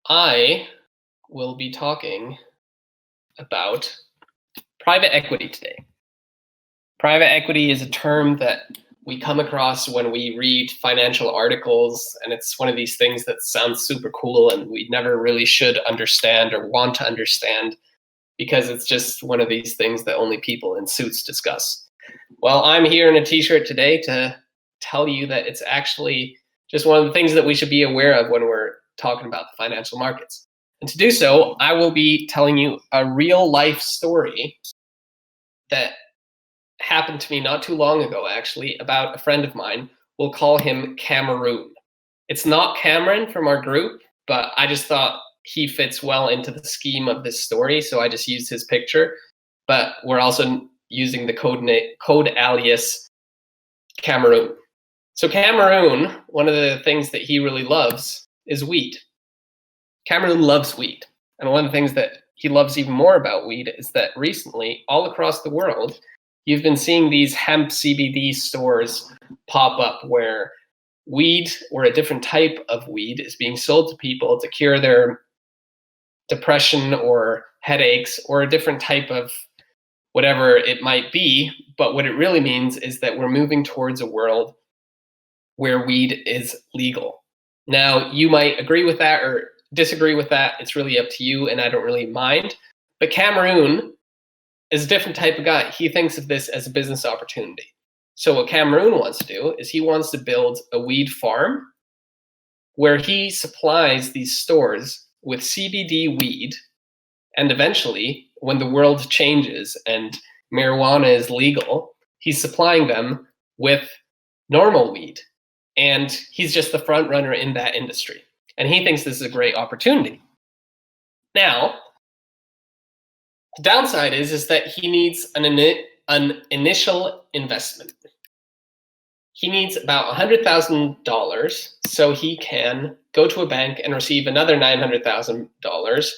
I will be talking about private equity today. Private equity is a term that we come across when we read financial articles, and it's one of these things that sounds super cool and we never really should understand or want to understand because it's just one of these things that only people in suits discuss. Well, I'm here in a t-shirt today to tell you that it's actually just one of the things that we should be aware of when we're talking about the financial markets. And to do so, I will be telling you a real life story that happened to me not too long ago, actually, about a friend of mine. We'll call him Cameroon. It's not Cameron from our group, but I just thought he fits well into the scheme of this story, so I just used his picture. But we're also using the code alias Cameroon. So Cameroon, one of the things that he really loves is weed. Cameroon loves weed. And one of the things that he loves even more about weed is that recently, all across the world, you've been seeing these hemp CBD stores pop up where weed or a different type of weed is being sold to people to cure their depression or headaches or a different type of whatever it might be. But what it really means is that we're moving towards a world where weed is legal. Now, you might agree with that or disagree with that. It's really up to you, and I don't really mind. But Cameroon is a different type of guy. He thinks of this as a business opportunity. So what Cameroon wants to do is he wants to build a weed farm where he supplies these stores with CBD weed, and eventually, when the world changes and marijuana is legal, he's supplying them with normal weed. And he's just the front runner in that industry. And he thinks this is a great opportunity. Now, the downside is that he needs an initial investment. He needs about $100,000 so he can go to a bank and receive another $900,000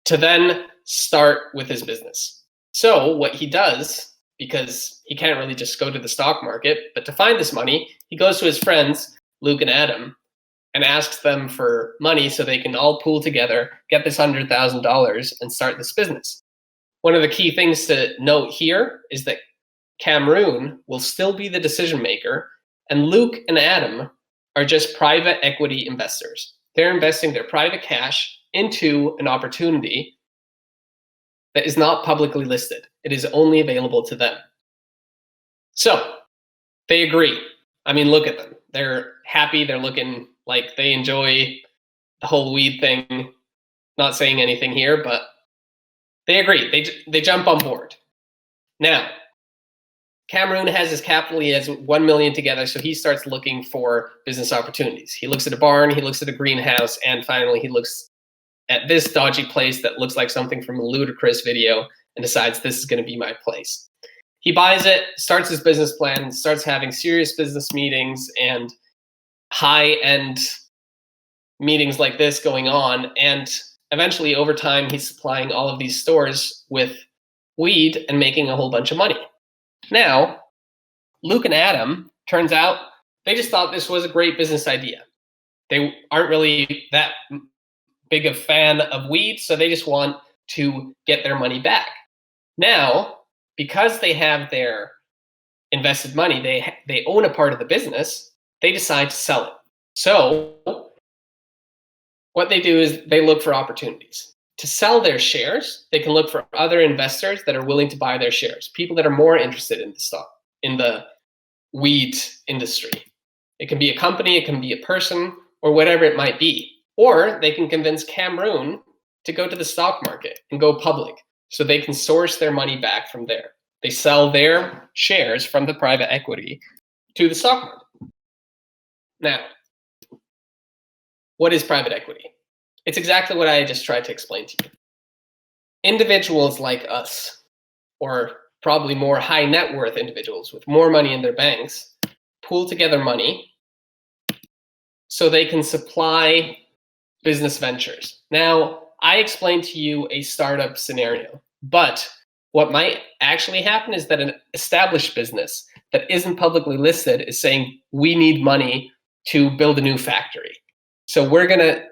to then start with his business. So what he does, because he can't really just go to the stock market, but to find this money, he goes to his friends, Luke and Adam, and asks them for money so they can all pool together, get this $100,000 and start this business. One of the key things to note here is that Cameroon will still be the decision maker, and Luke and Adam are just private equity investors. They're investing their private cash into an opportunity that is not publicly listed. It is only available to them. So they agree. I mean, look at them. They're happy. They're looking like they enjoy the whole weed thing. Not saying anything here, but they agree. They jump on board. Now, Cameroon has his capital. He has 1 million together, so he starts looking for business opportunities. He looks at a barn, he looks at a greenhouse, and finally he looks at this dodgy place that looks like something from a Ludacris video and decides this is going to be my place. He buys it, starts his business plan, starts having serious business meetings and high-end meetings like this going on, and eventually over time he's supplying all of these stores with weed and making a whole bunch of money. Now, Luke and Adam, turns out, they just thought this was a great business idea. They aren't really that big a fan of weed, so they just want to get their money back. Now, because they have their invested money, they own a part of the business, they decide to sell it. So what they do is they look for opportunities. To sell their shares, they can look for other investors that are willing to buy their shares, people that are more interested in the stock, in the weed industry. It can be a company, it can be a person, or whatever it might be. Or they can convince Cameroon to go to the stock market and go public so they can source their money back from there. They sell their shares from the private equity to the stock market. Now, what is private equity? It's exactly what I just tried to explain to you. Individuals like us, or probably more high net worth individuals with more money in their banks, pool together money so they can supply business ventures. Now, I explained to you a startup scenario, but what might actually happen is that an established business that isn't publicly listed is saying, we need money to build a new factory. So we're going to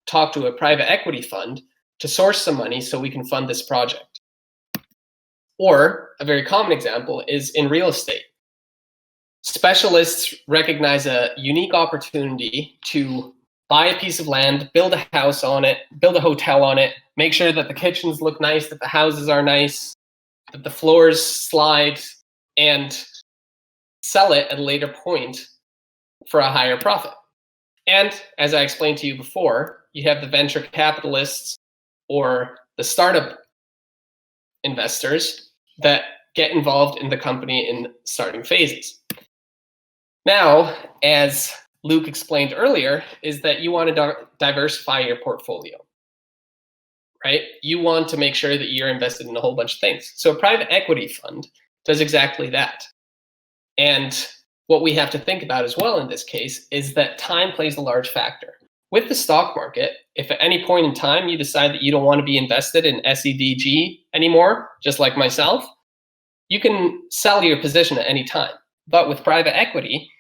talk to a private equity fund to source some money so we can fund this project. Or a very common example is in real estate. Specialists recognize a unique opportunity to buy a piece of land, build a house on it, build a hotel on it, make sure that the kitchens look nice, that the houses are nice, that the floors slide, and sell it at a later point for a higher profit. And as I explained to you before, you have the venture capitalists or the startup investors that get involved in the company in starting phases. Now, as Luke explained earlier, is that you want to diversify your portfolio, right? You want to make sure that you're invested in a whole bunch of things. So a private equity fund does exactly that. And what we have to think about as well in this case is that time plays a large factor. With the stock market, if at any point in time you decide that you don't want to be invested in SEDG anymore, just like myself, you can sell your position at any time. But with private equity,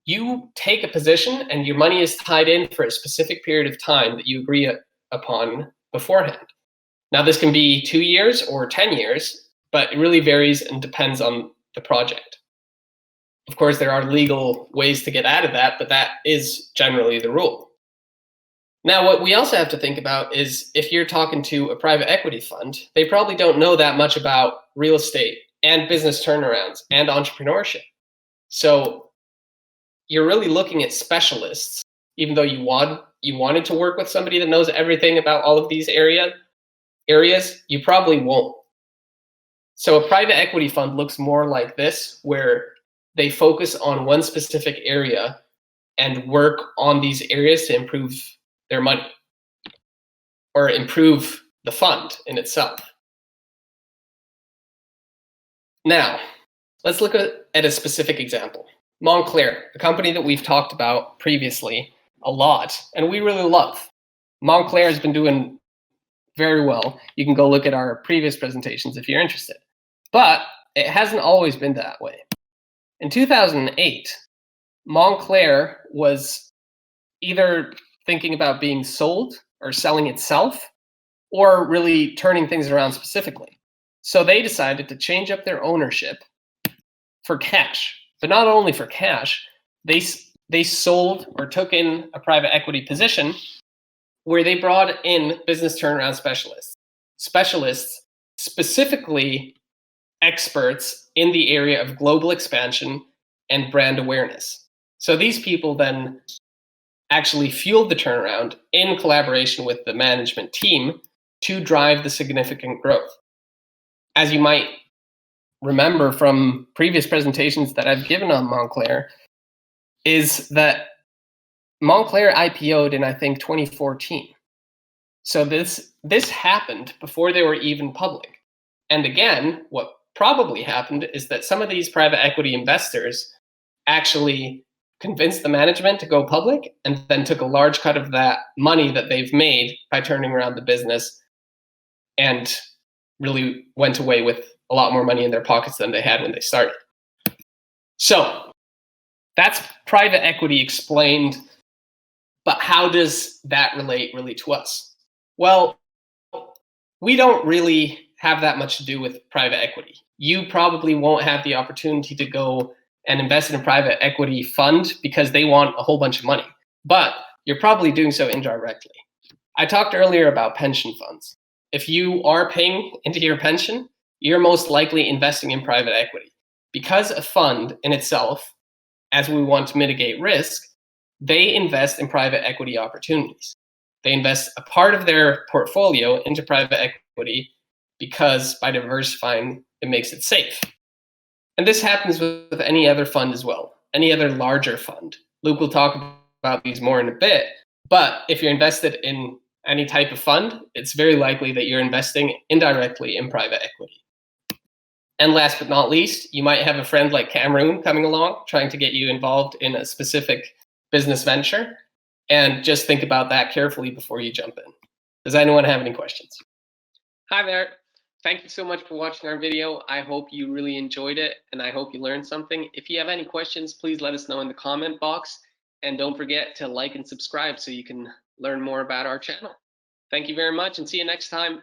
you take a position and your money is tied in for a specific period of time that you agree upon beforehand. Now, this can be 2 years or 10 years, but it really varies and depends on the project. Of course, there are legal ways to get out of that, but that is generally the rule. Now, what we also have to think about is if you're talking to a private equity fund, they probably don't know that much about real estate and business turnarounds and entrepreneurship. So you're really looking at specialists, even though you wanted to work with somebody that knows everything about all of these areas, you probably won't. So a private equity fund looks more like this, where they focus on one specific area and work on these areas to improve their money or improve the fund in itself. Now, let's look at a specific example. Montclair, a company that we've talked about previously a lot, and we really love. Montclair has been doing very well. You can go look at our previous presentations if you're interested. But it hasn't always been that way. In 2008, Montclair was either thinking about being sold or selling itself, or really turning things around specifically. So they decided to change up their ownership for cash. But not only for cash, they sold or took in a private equity position where they brought in business turnaround specialists, specifically experts in the area of global expansion and brand awareness. So these people then actually fueled the turnaround in collaboration with the management team to drive the significant growth. As you might remember from previous presentations that I've given on Montclair, is that Montclair IPO'd in, I think, 2014. So this happened before they were even public. And again, what probably happened is that some of these private equity investors actually convinced the management to go public and then took a large cut of that money that they've made by turning around the business and really went away with a lot more money in their pockets than they had when they started. So that's private equity explained, but how does that relate really to us? Well, we don't really have that much to do with private equity. You probably won't have the opportunity to go and invest in a private equity fund because they want a whole bunch of money, but you're probably doing so indirectly. I talked earlier about pension funds. If you are paying into your pension, you're most likely investing in private equity. Because a fund in itself, as we want to mitigate risk, they invest in private equity opportunities. They invest a part of their portfolio into private equity because by diversifying, it makes it safe. And this happens with any other fund as well, any other larger fund. Luke will talk about these more in a bit, but if you're invested in any type of fund, it's very likely that you're investing indirectly in private equity. And last but not least, you might have a friend like Cameroon coming along, trying to get you involved in a specific business venture. And just think about that carefully before you jump in. Does anyone have any questions? Hi there. Thank you so much for watching our video. I hope you really enjoyed it and I hope you learned something. If you have any questions, please let us know in the comment box. And don't forget to like and subscribe so you can learn more about our channel. Thank you very much and see you next time.